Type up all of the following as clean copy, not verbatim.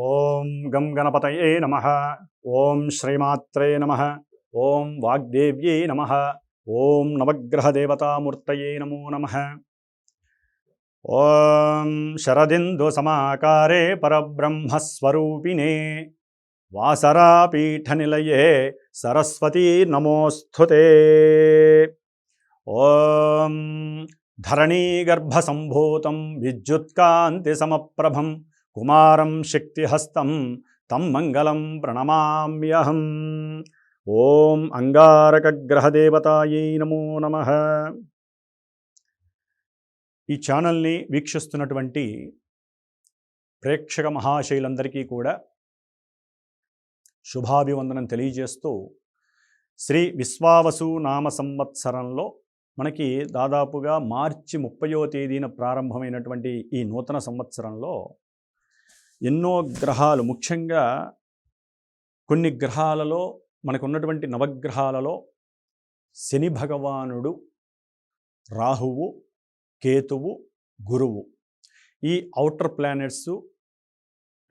ఓం గం గణపతయే నమః. ఓం శ్రీమాత్రే నమః. ఓం వాగ్దేవ్యై నమః. ఓం నవగ్రహదేవతామూర్తయే నమో నమః. ఓం శరదిందు సమాకారే పరబ్రహ్మస్వరూపిణే వాసరాపీఠనిలయే సరస్వతీ నమోస్తుతే. ఓం ధరణీగర్భసంభూతం విద్యుత్కాంతి సమప్రభం కుమారం శక్తిహస్తం తం మంగళం ప్రణమామ్యహం. ఓం అంగారకగ్రహదేవతాయై నమో నమః. ఈ ఛానల్ని వీక్షిస్తున్నటువంటి ప్రేక్షక మహాశైలందరికీ కూడా శుభాభివందనం తెలియజేస్తూ, శ్రీ విశ్వావసు నామ సంవత్సరంలో మనకి దాదాపుగా మార్చి 30వ తేదీన ప్రారంభమైనటువంటి ఈ నూతన సంవత్సరంలో ఎన్నో గ్రహాలు, ముఖ్యంగా కొన్ని గ్రహాలలో మనకున్నటువంటి నవగ్రహాలలో శని భగవానుడు, రాహువు, కేతువు, గురువు, ఈ ఔటర్ ప్లానెట్స్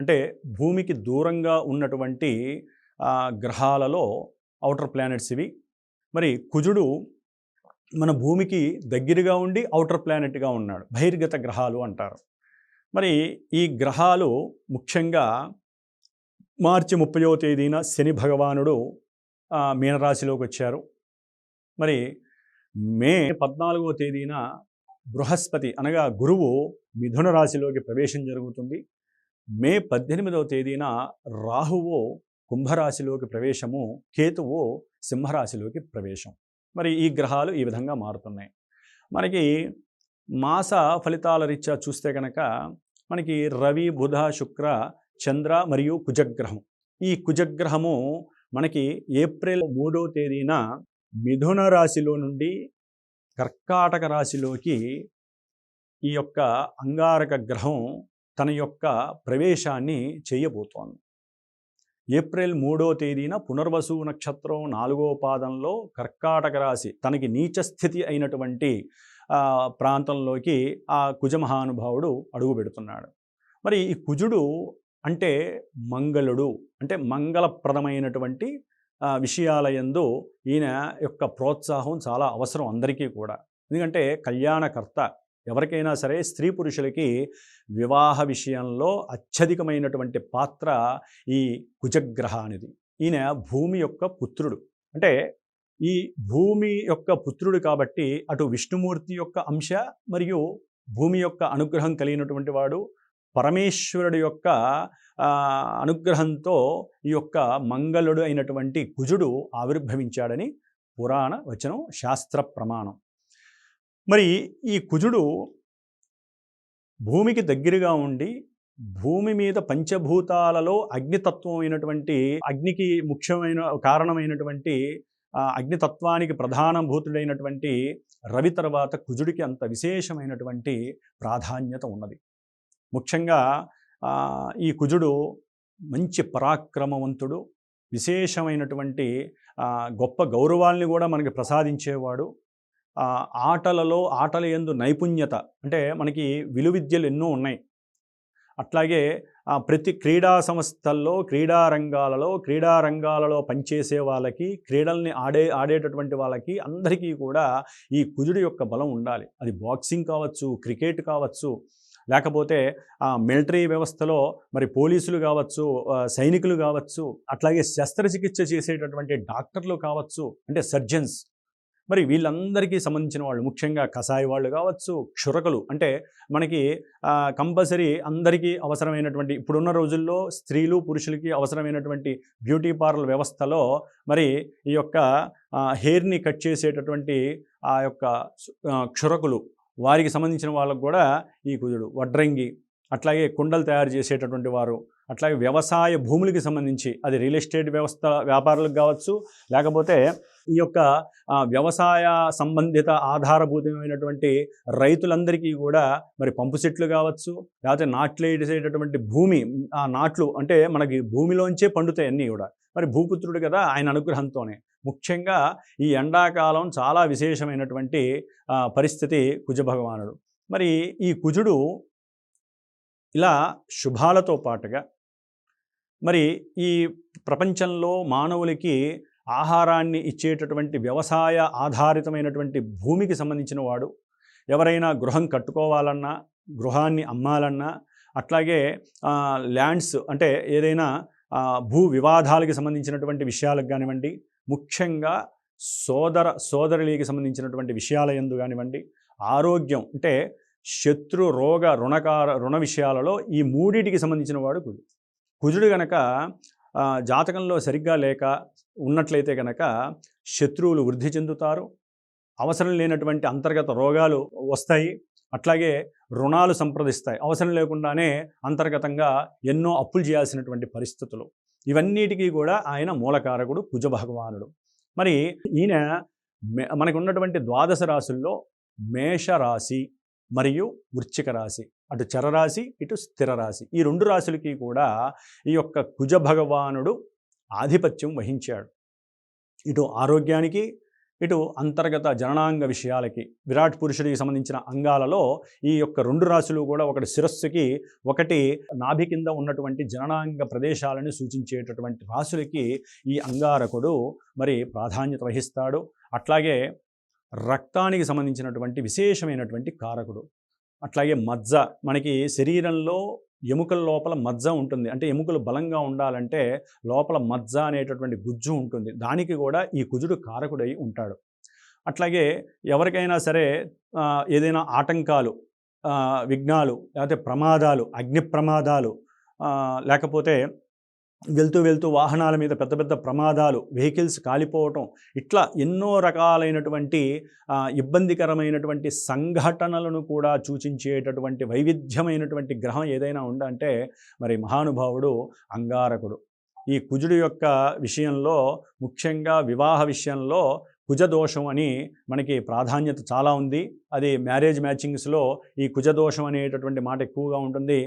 అంటే భూమికి దూరంగా ఉన్నటువంటి గ్రహాలలో ఔటర్ ప్లానెట్స్ ఇవి. మరి కుజుడు మన భూమికి దగ్గరగా ఉండి ఔటర్ ప్లానెట్గా ఉన్నాడు, బహిర్గత గ్రహాలు అంటారు. మరి ఈ గ్రహాలు ముఖ్యంగా మార్చి 30వ తేదీన శని భగవానుడు మీనరాశిలోకి వచ్చారు. మరి మే 14వ తేదీన బృహస్పతి అనగా గురువు మిథున రాశిలోకి ప్రవేశం జరుగుతుంది. మే 18వ తేదీన రాహువు కుంభరాశిలోకి ప్రవేశము, కేతువు సింహరాశిలోకి ప్రవేశం. మరి ఈ గ్రహాలు ఈ విధంగా మారుతున్నాయి. మనకి మాస ఫలితాల రీత్యా చూస్తే కనుక మనకి రవి, బుధ, శుక్ర, చంద్ర మరియు కుజగ్రహం. ఈ కుజగ్రహము మనకి ఏప్రిల్ 3వ తేదీన మిథున రాశిలో నుండి కర్కాటక రాశిలోకి ఈ యొక్క అంగారక గ్రహం తన యొక్క ప్రవేశాన్ని చేయబోతోంది. ఏప్రిల్ 3వ తేదీన పునర్వసు నక్షత్రం 4వ పాదంలో కర్కాటక రాశి తనకి నీచ స్థితి అయినటువంటి ప్రాంతంలోకి ఆ కుజ మహానుభావుడు అడుగు పెడుతున్నాడు. మరి ఈ కుజుడు అంటే మంగళుడు, అంటే మంగళప్రదమైనటువంటి విషయాలయందు ఈయన యొక్క ప్రోత్సాహం చాలా అవసరం అందరికీ కూడా. ఎందుకంటే కళ్యాణకర్త. ఎవరికైనా సరే స్త్రీ పురుషులకి వివాహ విషయంలో అత్యధికమైనటువంటి పాత్ర ఈ కుజగ్రహానిది. ఈయన భూమి యొక్క పుత్రుడు, అంటే ఈ భూమి యొక్క పుత్రుడు కాబట్టి అటు విష్ణుమూర్తి యొక్క అంశ మరియు భూమి యొక్క అనుగ్రహం కలిగినటువంటి వాడు. పరమేశ్వరుడు యొక్క అనుగ్రహంతో ఈ యొక్క మంగళుడు అయినటువంటి కుజుడు ఆవిర్భవించాడని పురాణ వచనం, శాస్త్ర ప్రమాణం. మరి ఈ కుజుడు భూమికి దగ్గరగా ఉండి భూమి మీద పంచభూతాలలో అగ్నితత్వం అయినటువంటి, అగ్నికి ముఖ్యమైన కారణమైనటువంటి అగ్నితత్వానికి ప్రధానభూతుడైనటువంటి రవి తర్వాత కుజుడికి అంత విశేషమైనటువంటి ప్రాధాన్యత ఉన్నది. ముఖ్యంగా ఈ కుజుడు మంచి పరాక్రమవంతుడు, విశేషమైనటువంటి గొప్ప గౌరవాల్ని కూడా మనకి ప్రసాదించేవాడు. ఆటల యందు నైపుణ్యత, అంటే మనకి విలువిద్యలు ఎన్నో ఉన్నాయి. అట్లాగే ప్రతి క్రీడా సంస్థల్లో, క్రీడా రంగాలలో పనిచేసే వాళ్ళకి, క్రీడల్ని ఆడేటటువంటి వాళ్ళకి అందరికీ కూడా ఈ కుజుడి యొక్క బలం ఉండాలి. అది బాక్సింగ్ కావచ్చు, క్రికెట్ కావచ్చు, లేకపోతే మిలిటరీ వ్యవస్థలో మరి పోలీసులు కావచ్చు, సైనికులు కావచ్చు, అట్లాగే శస్త్రచికిత్స చేసేటటువంటి డాక్టర్లు కావచ్చు, అంటే సర్జన్స్. మరి వీళ్ళందరికీ సంబంధించిన వాళ్ళు, ముఖ్యంగా కషాయ వాళ్ళు కావచ్చు, క్షురకులు, అంటే మనకి కంపల్సరీ అందరికీ అవసరమైనటువంటి, ఇప్పుడున్న రోజుల్లో స్త్రీలు పురుషులకి అవసరమైనటువంటి బ్యూటీ పార్లర్ వ్యవస్థలో మరి ఈ యొక్క హెయిర్ని కట్ చేసేటటువంటి ఆ యొక్క క్షురకులు, వారికి సంబంధించిన వాళ్ళకు కూడా ఈ కుజుడు. వడ్రంగి, అట్లాగే కుండలు తయారు చేసేటటువంటి వారు, అట్లాగే వ్యవసాయ భూములకి సంబంధించి అది రియల్ ఎస్టేట్ వ్యవస్థ వ్యాపారులకు కావచ్చు, లేకపోతే ఈ యొక్క వ్యవసాయ సంబంధిత ఆధారభూతమైనటువంటి రైతులందరికీ కూడా మరి పంపు సెట్లు కావచ్చు, లేకపోతే నాట్లు వేసేటటువంటి భూమి, ఆ నాట్లు అంటే మనకి భూమిలోంచే పండుతాయి అన్నీ కూడా. మరి భూపుత్రుడు కదా, ఆయన అనుగ్రహంతోనే. ముఖ్యంగా ఈ ఎండాకాలం చాలా విశేషమైనటువంటి పరిస్థితి కుజభగవానుడు. మరి ఈ కుజుడు ఇలా శుభాలతో పాటుగా మరి ఈ ప్రపంచంలో మానవులకి ఆహారాన్ని ఇచ్చేటటువంటి వ్యవసాయ ఆధారితమైనటువంటి భూమికి సంబంధించిన వాడు. ఎవరైనా గృహం కట్టుకోవాలన్నా, గృహాన్ని అమ్మాలన్నా, అట్లాగే ల్యాండ్స్ అంటే ఏదైనా భూ వివాదాలకు సంబంధించినటువంటి విషయాలకు కానివ్వండి, ముఖ్యంగా సోదరులకి సంబంధించినటువంటి విషయాల యందు కానివ్వండి, ఆరోగ్యం అంటే శత్రు రోగ రుణ విషయాలలో ఈ మూడిటికి సంబంధించిన వాడు కుజుడు. కుజుడు గనక జాతకంలో సరిగ్గా లేక ఉన్నట్లయితే కనుక శత్రువులు వృద్ధి చెందుతారు, అవసరం లేనటువంటి అంతర్గత రోగాలు వస్తాయి, అట్లాగే రుణాలు సంప్రదిస్తాయి, అవసరం లేకుండానే అంతర్గతంగా ఎన్నో అప్పులు చేయాల్సినటువంటి పరిస్థితులు. ఇవన్నిటికీ కూడా ఆయన మూలకారకుడు కుజ భగవానుడు. మరి ఈయన మనకు ఉన్నటువంటి ద్వాదశ రాశుల్లో మేషరాశి మరియు వృశ్చిక రాశి, అటు చరరాశి ఇటు స్థిర రాశి, ఈ రెండు రాశులకి కూడా ఈ యొక్క కుజ భగవానుడు ఆధిపత్యం వహించాడు. ఇటు ఆరోగ్యానికి, ఇటు అంతర్గత జననాంగ విషయాలకి, విరాట్ పురుషుడికి సంబంధించిన అంగాలలో ఈ యొక్క రెండు రాశులు కూడా, ఒకటి శిరస్సుకి, ఒకటి నాభి కింద ఉన్నటువంటి జననాంగ ప్రదేశాలను సూచించేటటువంటి రాశులకి ఈ అంగారకుడు మరి ప్రాధాన్యత వహిస్తాడు. అట్లాగే రక్తానికి సంబంధించినటువంటి విశేషమైనటువంటి కారకుడు. అట్లాగే మజ్జ, మనకి శరీరంలో ఎముకల లోపల మజ్జ ఉంటుంది, అంటే ఎముకలు బలంగా ఉండాలంటే లోపల మజ్జ అనేటటువంటి గుజ్జు ఉంటుంది, దానికి కూడా ఈ కుజుడు కారకుడై ఉంటాడు. అట్లాగే ఎవరికైనా సరే ఏదైనా ఆటంకాలు, విఘ్నాలు, లేకపోతే ప్రమాదాలు, అగ్ని ప్రమాదాలు, లేకపోతే వెళ్తూ వాహనాల మీద పెద్ద పెద్ద ప్రమాదాలు, వెహికల్స్ కాలిపోవటం, ఇట్లా ఎన్నో రకాలైనటువంటి ఇబ్బందికరమైనటువంటి సంఘటనలను కూడా సూచించేటటువంటి వైవిధ్యమైనటువంటి గ్రహం ఏదైనా ఉందంటే మరి మహానుభావుడు అంగారకుడు. ఈ కుజుడు యొక్క విషయంలో, ముఖ్యంగా వివాహ విషయంలో కుజదోషం అని మనకి ప్రాధాన్యత చాలా ఉంది. అది మ్యారేజ్ మ్యాచింగ్స్లో ఈ కుజదోషం అనేటటువంటి మాట ఎక్కువగా ఉంటుంది.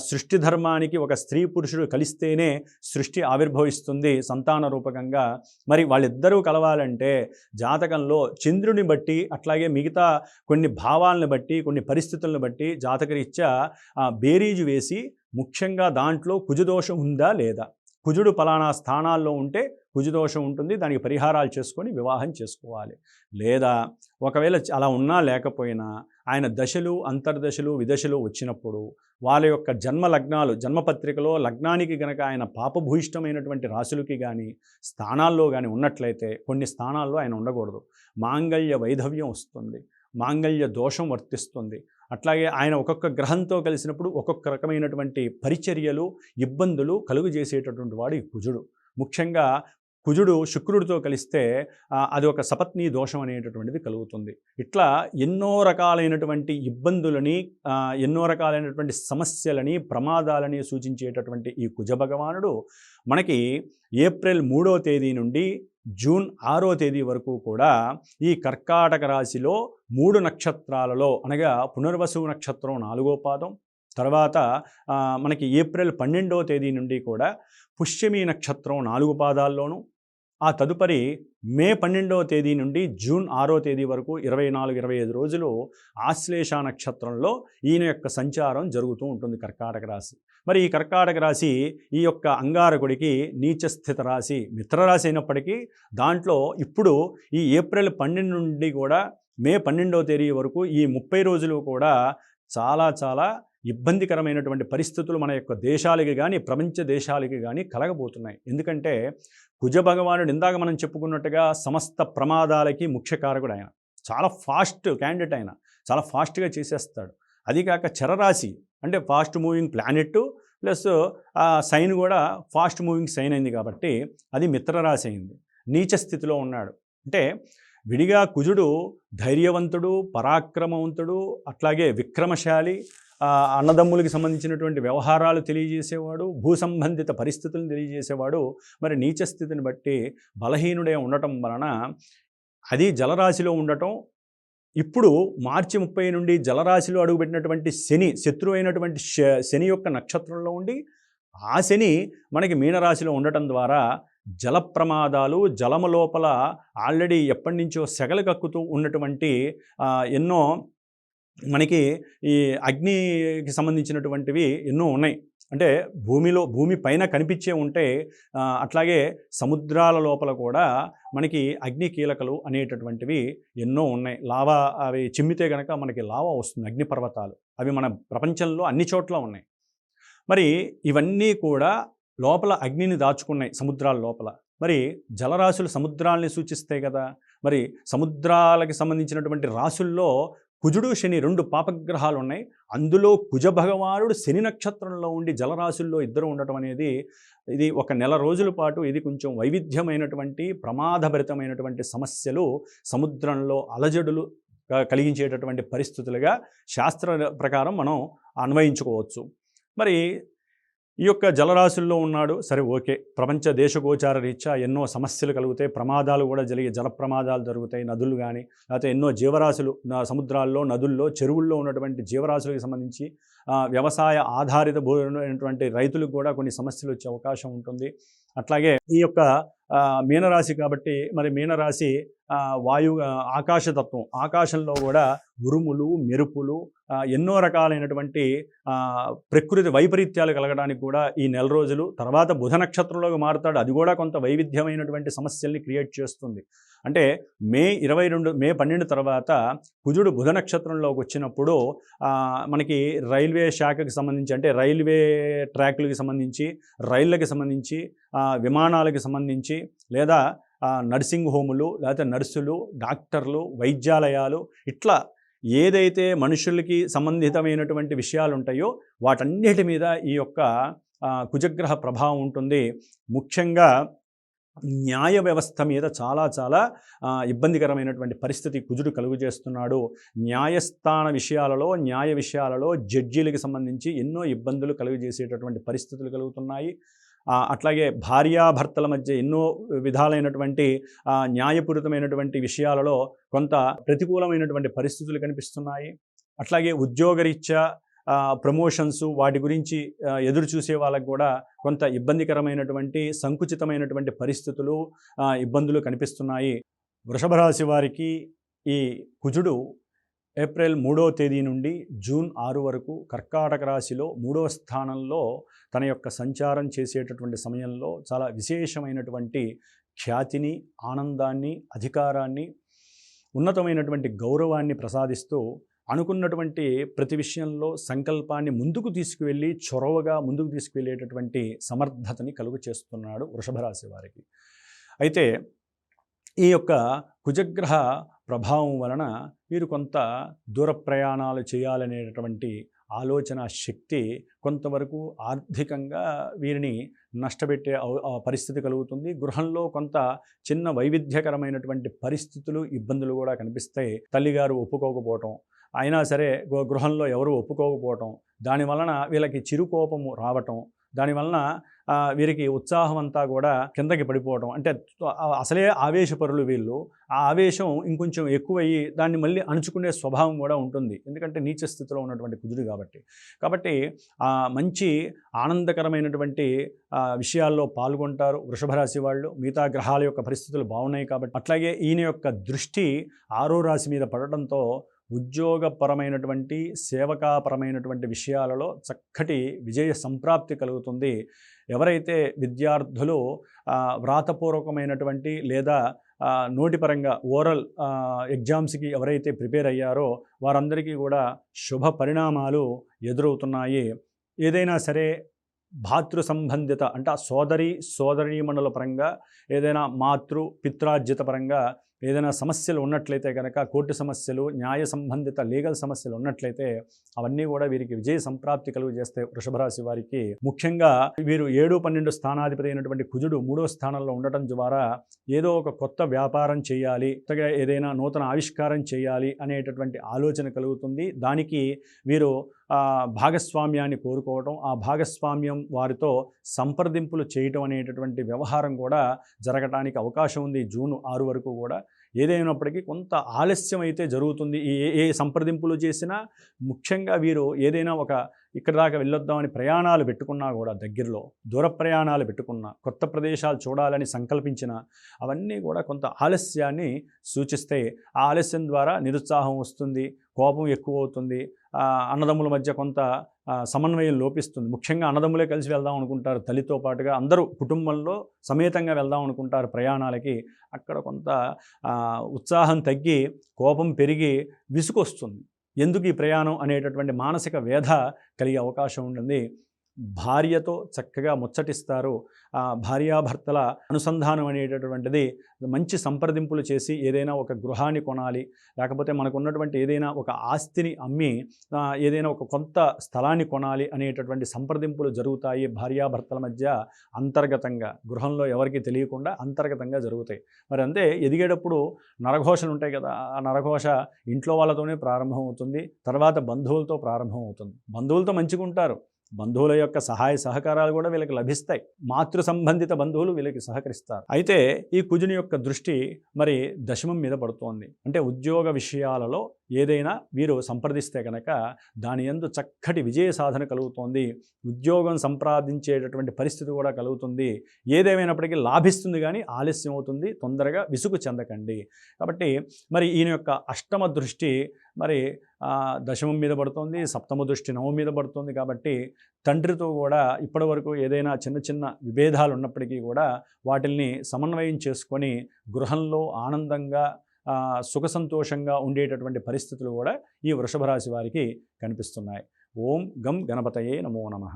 సృష్టి ధర్మానికి ఒక స్త్రీ పురుషుడు కలిస్తేనే సృష్టి ఆవిర్భవిస్తుంది సంతాన రూపకంగా. మరి వాళ్ళిద్దరూ కలవాలంటే జాతకంలో చంద్రుని బట్టి, అట్లాగే మిగతా కొన్ని భావాలను బట్టి, కొన్ని పరిస్థితులను బట్టి జాతకరీత్యా బేరీజు వేసి, ముఖ్యంగా దాంట్లో కుజదోషం ఉందా లేదా, కుజుడు పలానా స్థానాల్లో ఉంటే కుజదోషం ఉంటుంది, దానికి పరిహారాలు చేసుకొని వివాహం చేసుకోవాలి. లేదా ఒకవేళ అలా ఉన్నా లేకపోయినా ఆయన దశలు, అంతర్దశలు, విదశలు వచ్చినప్పుడు వాళ్ళ యొక్క జన్మ లగ్నాలు, జన్మపత్రికలో లగ్నానికి గనక ఆయన పాపభూయిష్టమైనటువంటి రాశులకి కానీ స్థానాల్లో కానీ ఉన్నట్లయితే, కొన్ని స్థానాల్లో ఆయన ఉండకూడదు, మాంగళ్య వైధవ్యం వస్తుంది, మాంగళ్య దోషం వర్తిస్తుంది. అట్లాగే ఆయన ఒక్కొక్క గ్రహంతో కలిసినప్పుడు ఒక్కొక్క రకమైనటువంటి పరిచర్యలు, ఇబ్బందులు కలుగు చేసేటటువంటి వాడు ఈ కుజుడు. ముఖ్యంగా కుజుడు శుక్రుడితో కలిస్తే అది ఒక సపత్ని దోషం అనేటటువంటిది కలుగుతుంది. ఇట్లా ఎన్నో రకాలైనటువంటి ఇబ్బందులని, ఎన్నో రకాలైనటువంటి సమస్యలని, ప్రమాదాలని సూచించేటటువంటి ఈ కుజ భగవానుడు మనకి ఏప్రిల్ 3వ తేదీ నుండి జూన్ 6వ తేదీ వరకు కూడా ఈ కర్కాటక రాశిలో 3 నక్షత్రాలలో, అనగా పునర్వసు నక్షత్రం 4వ పాదం, తర్వాత మనకి ఏప్రిల్ 12వ తేదీ నుండి కూడా పుష్యమి నక్షత్రం 4 పాదాల్లోనూ, ఆ తదుపరి మే 12వ తేదీ నుండి జూన్ 6వ తేదీ వరకు 24-25 రోజులు ఆశ్లేష నక్షత్రంలో ఈయన యొక్క సంచారం జరుగుతూ ఉంటుంది కర్కాటక రాశి. మరి ఈ కర్కాటక రాశి ఈ యొక్క అంగారకుడికి నీచస్థిత రాశి, మిత్రరాశి అయినప్పటికీ దాంట్లో ఇప్పుడు ఈ ఏప్రిల్ 12 నుండి కూడా మే 12వ తేదీ వరకు ఈ 30 రోజులు కూడా చాలా ఇబ్బందికరమైనటువంటి పరిస్థితులు మన యొక్క దేశాలకి కానీ, ప్రపంచ దేశాలకి కానీ కలగబోతున్నాయి. ఎందుకంటే కుజ భగవానుడు ఇందాక మనం చెప్పుకున్నట్టుగా సమస్త ప్రమాదాలకి ముఖ్య కారకుడు. ఆయన చాలా ఫాస్ట్ క్యాండిడేట్, ఆయన చాలా ఫాస్ట్గా చేసేస్తాడు. అది కాక చరరాశి అంటే fast moving planet plus sign కూడా ఫాస్ట్ మూవింగ్ సైన్ అయింది కాబట్టి అది మిత్రరాశి అయింది. నీచ స్థితిలో ఉన్నాడు అంటే విడిగా కుజుడు ధైర్యవంతుడు, పరాక్రమవంతుడు, అట్లాగే విక్రమశాలి, అన్నదమ్ములకి సంబంధించినటువంటి వ్యవహారాలు తెలియజేసేవాడు, భూ సంబంధిత పరిస్థితులను తెలియజేసేవాడు. మరి నీచ స్థితిని బట్టి బలహీనుడే ఉండటం వలన అది జలరాశిలో ఉండటం, ఇప్పుడు మార్చి 30 నుండి జలరాశిలో అడుగుపెట్టినటువంటి శని, శత్రువు అయినటువంటి శని యొక్క నక్షత్రంలో ఉండి ఆ శని మనకి మీనరాశిలో ఉండటం ద్వారా జల ప్రమాదాలు, జలము లోపల ఆల్రెడీ ఎప్పటి నుంచో సెగలు కక్కుతూ ఉన్నటువంటి ఎన్నో మనకి ఈ అగ్నికి సంబంధించినటువంటివి ఎన్నో ఉన్నాయి. అంటే భూమి పైన కనిపించే ఉంటే అట్లాగే సముద్రాల లోపల కూడా మనకి అగ్ని కీలకలు అనేటటువంటివి ఎన్నో ఉన్నాయి. లావా అవి చిమ్మితే కనుక మనకి లావా వస్తుంది, అగ్నిపర్వతాలు. అవి మన ప్రపంచంలో అన్ని చోట్ల ఉన్నాయి. మరి ఇవన్నీ కూడా లోపల అగ్నిని దాచుకున్నాయి సముద్రాల లోపల. మరి జలరాశులు సముద్రాల్ని సూచిస్తాయి కదా. మరి సముద్రాలకి సంబంధించినటువంటి రాశుల్లో కుజుడు శని 2 పాపగ్రహాలు ఉన్నాయి. అందులో కుజ భగవానుడు శని నక్షత్రంలో ఉండి జలరాశుల్లో ఇద్దరు ఉండటం అనేది ఇది ఒక నెల రోజుల పాటు ఇది కొంచెం వైవిధ్యమైనటువంటి ప్రమాదభరితమైనటువంటి సమస్యలు సముద్రంలో అలజడులు కలిగించేటటువంటి పరిస్థితులుగా శాస్త్ర ప్రకారం మనం అన్వయించుకోవచ్చు. మరి ఈ యొక్క జలరాశుల్లో ఉన్నాడు, సరే ఓకే, ప్రపంచ దేశగోచార రీత్యా ఎన్నో సమస్యలు కలుగుతాయి, ప్రమాదాలు కూడా జరిగే, జల ప్రమాదాలు జరుగుతాయి, నదులు కానీ లేకపోతే ఎన్నో జీవరాశులు సముద్రాల్లో, నదుల్లో, చెరువుల్లో ఉన్నటువంటి జీవరాశులకు సంబంధించి వ్యవసాయ ఆధారిత భూమైనటువంటి రైతులకు కూడా కొన్ని సమస్యలు వచ్చే అవకాశం ఉంటుంది. అట్లాగే ఈ యొక్క మీనరాశి కాబట్టి మరి మీనరాశి వాయు ఆకాశతత్వం, ఆకాశంలో కూడా ఉరుములు, మెరుపులు, ఎన్నో రకాలైనటువంటి ప్రకృతి వైపరీత్యాలు కలగడానికి కూడా ఈ నెల రోజులు. తర్వాత బుధ నక్షత్రంలోకి మారుతాడు, అది కూడా కొంత వైవిధ్యమైనటువంటి సమస్యల్ని క్రియేట్ చేస్తుంది. అంటే మే 12 తర్వాత కుజుడు బుధ నక్షత్రంలోకి వచ్చినప్పుడు మనకి రైల్వే శాఖకి సంబంధించి, అంటే రైల్వే ట్రాక్లకి సంబంధించి, రైళ్ళకి సంబంధించి, విమానాలకి సంబంధించి, లేదా నర్సింగ్ హోములు, లేకపోతే నర్సులు, డాక్టర్లు, వైద్యాలయాలు, ఇట్లా ఏదైతే మనుషులకి సంబంధితమైనటువంటి విషయాలు ఉంటాయో వాటన్నిటి మీద ఈ యొక్క కుజగ్రహ ప్రభావం ఉంటుంది. ముఖ్యంగా న్యాయ వ్యవస్థ మీద చాలా చాలా ఇబ్బందికరమైనటువంటి పరిస్థితి కుజుడు కలుగు చేస్తున్నాడు. న్యాయస్థాన విషయాలలో, న్యాయ విషయాలలో జడ్జీలకు సంబంధించి ఎన్నో ఇబ్బందులు కలుగజేసేటటువంటి పరిస్థితులు కలుగుతున్నాయి. అట్లాగే భార్యాభర్తల మధ్య ఎన్నో విధాలైనటువంటి న్యాయపూరితమైనటువంటి విషయాలలో కొంత ప్రతికూలమైనటువంటి పరిస్థితులు కనిపిస్తున్నాయి. అట్లాగే ఉద్యోగరీత్యా ప్రమోషన్స్ వాటి గురించి ఎదురు చూసే వాళ్ళకు కూడా కొంత ఇబ్బందికరమైనటువంటి సంకుచితమైనటువంటి పరిస్థితులు, ఇబ్బందులు కనిపిస్తున్నాయి. వృషభ రాశి వారికి ఈ కుజుడు ఏప్రిల్ 3వ తేదీ నుండి జూన్ 6 వరకు కర్కాటక రాశిలో 3వ స్థానంలో తన యొక్క సంచారం చేసేటటువంటి సమయంలో చాలా విశేషమైనటువంటి ఖ్యాతిని, ఆనందాన్ని, అధికారాన్ని, ఉన్నతమైనటువంటి గౌరవాన్ని ప్రసాదిస్తూ అనుకున్నటువంటి ప్రతి విషయంలో సంకల్పాన్ని ముందుకు తీసుకువెళ్ళి చొరవగా ముందుకు తీసుకువెళ్ళేటటువంటి సమర్థతని కలుగు చేస్తున్నాడు వృషభ రాశి వారికి. అయితే ఈ యొక్క కుజగ్రహ ప్రభావం వలన వీరు కొంత దూర ప్రయాణాలు చేయాలనేటటువంటి ఆలోచన శక్తి కొంతవరకు ఆర్థికంగా వీరిని నష్టపెట్టే పరిస్థితి కలుగుతుంది. గృహంలో కొంత చిన్న వైవిధ్యకరమైనటువంటి పరిస్థితులు, ఇబ్బందులు కూడా కనిపిస్తాయి. తల్లిగారు ఒప్పుకోకపోవటం, అయినా సరే గృహంలో ఎవరు ఒప్పుకోకపోవటం, దానివలన వీళ్ళకి చిరుకోపము రావటం, దానివలన వీరికి ఉత్సాహం అంతా కూడా కిందకి పడిపోవడం. అంటే అసలే ఆవేశపరులు వీళ్ళు, ఆ ఆవేశం ఇంకొంచెం ఎక్కువయ్యి దాన్ని మళ్ళీ అణుచుకునే స్వభావం కూడా ఉంటుంది, ఎందుకంటే నీచ స్థితిలో ఉన్నటువంటి కుజుడు కాబట్టి మంచి ఆనందకరమైనటువంటి విషయాల్లో పాల్గొంటారు వృషభ రాశి వాళ్ళు. మిగతా గ్రహాల యొక్క పరిస్థితులు బాగున్నాయి కాబట్టి. అట్లాగే ఈయన యొక్క దృష్టి 6వ రాశి మీద పడటంతో ఉద్యోగపరమైనటువంటి, సేవకాపరమైనటువంటి విషయాలలో చక్కటి విజయ సంప్రాప్తి కలుగుతుంది. ఎవరైతే విద్యార్థులు వ్రాతపూర్వకమైనటువంటి లేదా నోటిపరంగా ఓరల్ ఎగ్జామ్స్కి ఎవరైతే ప్రిపేర్ అయ్యారో వారందరికీ కూడా శుభ పరిణామాలు ఎదురవుతున్నాయి. ఏదైనా సరే భాతృ సంబంధిత, అంటే సోదరీమణుల పరంగా ఏదైనా పిత్రార్జిత పరంగా ఏదైనా సమస్యలు ఉన్నట్లయితే కనుక, కోర్టు సమస్యలు, న్యాయ సంబంధిత లీగల్ సమస్యలు ఉన్నట్లయితే అవన్నీ కూడా వీరికి విజయ సంప్రాప్తి కలుగు చేస్తాయి వృషభ రాశి వారికి. ముఖ్యంగా వీరు 7-12 స్థానాధిపతి అయినటువంటి కుజుడు 3వ స్థానంలో ఉండటం ద్వారా ఏదో ఒక కొత్త వ్యాపారం చేయాలి, కొత్తగా ఏదైనా నూతన ఆవిష్కారం చేయాలి అనేటటువంటి ఆలోచన కలుగుతుంది. దానికి వీరు భాగస్వామ్యాన్ని కోరుకోవటం, ఆ భాగస్వామ్యం వారితో సంప్రదింపులు చేయటం అనేటటువంటి వ్యవహారం కూడా జరగటానికి అవకాశం ఉంది జూన్ 6 వరకు కూడా. ఏదైనప్పటికీ కొంత ఆలస్యం అయితే జరుగుతుంది. ఏ సంప్రదింపులు చేసినా ముఖ్యంగా వీరు ఏదైనా ఒక ఇక్కడ దాకా వెళ్ళొద్దామని ప్రయాణాలు పెట్టుకున్నా కూడా, దగ్గరలో దూర ప్రయాణాలు పెట్టుకున్నా, కొత్త ప్రదేశాలు చూడాలని సంకల్పించిన అవన్నీ కూడా కొంత ఆలస్యాన్ని సూచిస్తాయి. ఆ ఆలస్యం ద్వారా నిరుత్సాహం వస్తుంది, కోపం ఎక్కువ అవుతుంది, అన్నదమ్ముల మధ్య కొంత సమన్వయం లోపిస్తుంది. ముఖ్యంగా అన్నదమ్ములే కలిసి వెళ్దాం అనుకుంటారు, తల్లితో పాటుగా అందరూ కుటుంబంలో సమేతంగా వెళ్దాం అనుకుంటారు ప్రయాణాలకి. అక్కడ కొంత ఉత్సాహం తగ్గి కోపం పెరిగి విసుగొస్తుంది. ఎందుకు ఈ ప్రయాణం అనేటటువంటి మానసిక వ్యధ కలిగే అవకాశం ఉంటుంది. భార్యతో చక్కగా ముచ్చటిస్తారు. భార్యాభర్తల అనుసంధానం అనేటటువంటిది మంచి సంప్రదింపులు చేసి ఏదైనా ఒక గృహాన్ని కొనాలి, లేకపోతే మనకు ఉన్నటువంటి ఏదైనా ఒక ఆస్తిని అమ్మి ఏదైనా ఒక కొంత స్థలాన్ని కొనాలి అనేటటువంటి సంప్రదింపులు జరుగుతాయి భార్యాభర్తల మధ్య అంతర్గతంగా. గృహంలో ఎవరికి తెలియకుండా అంతర్గతంగా జరుగుతాయి. మరి అంతే ఎదిగేటప్పుడు నరఘోషలు ఉంటాయి కదా, ఆ నరఘోష ఇంట్లో వాళ్ళతోనే ప్రారంభం అవుతుంది, తర్వాత బంధువులతో ప్రారంభం అవుతుంది. బంధువులతో మంచిగా ఉంటారు, బంధువుల యొక్క సహాయ సహకారాలు కూడా వీళ్ళకి లభిస్తాయి, మాతృ సంబంధిత బంధువులు వీళ్ళకి సహకరిస్తారు. అయితే ఈ కుజుని యొక్క దృష్టి మరి దశమం మీద పడుతోంది. అంటే ఉద్యోగ విషయాలలో ఏదైనా వీరు సంప్రదిస్తే కనుక దాని యందు చక్కటి విజయ సాధన కలుగుతోంది, ఉద్యోగం సంపాదించేటటువంటి పరిస్థితి కూడా కలుగుతుంది. ఏదేమైనప్పటికీ లాభిస్తుంది, కానీ ఆలస్యం అవుతుంది, తొందరగా విసుగు చెందకండి. కాబట్టి మరి ఈయన యొక్క అష్టమ దృష్టి మరి దశమం మీద పడుతుంది, సప్తమ దృష్టి నవమం మీద పడుతుంది. కాబట్టి తండ్రితో కూడా ఇప్పటివరకు ఏదైనా చిన్న చిన్న విభేదాలు ఉన్నప్పటికీ కూడా వాటిల్ని సమన్వయం చేసుకొని గృహంలో ఆనందంగా సుఖ సంతోషంగా ఉండేటటువంటి పరిస్థితులు కూడా ఈ వృషభ రాశి వారికి కనిపిస్తున్నాయి. ఓం గం గణపతయే నమో నమః.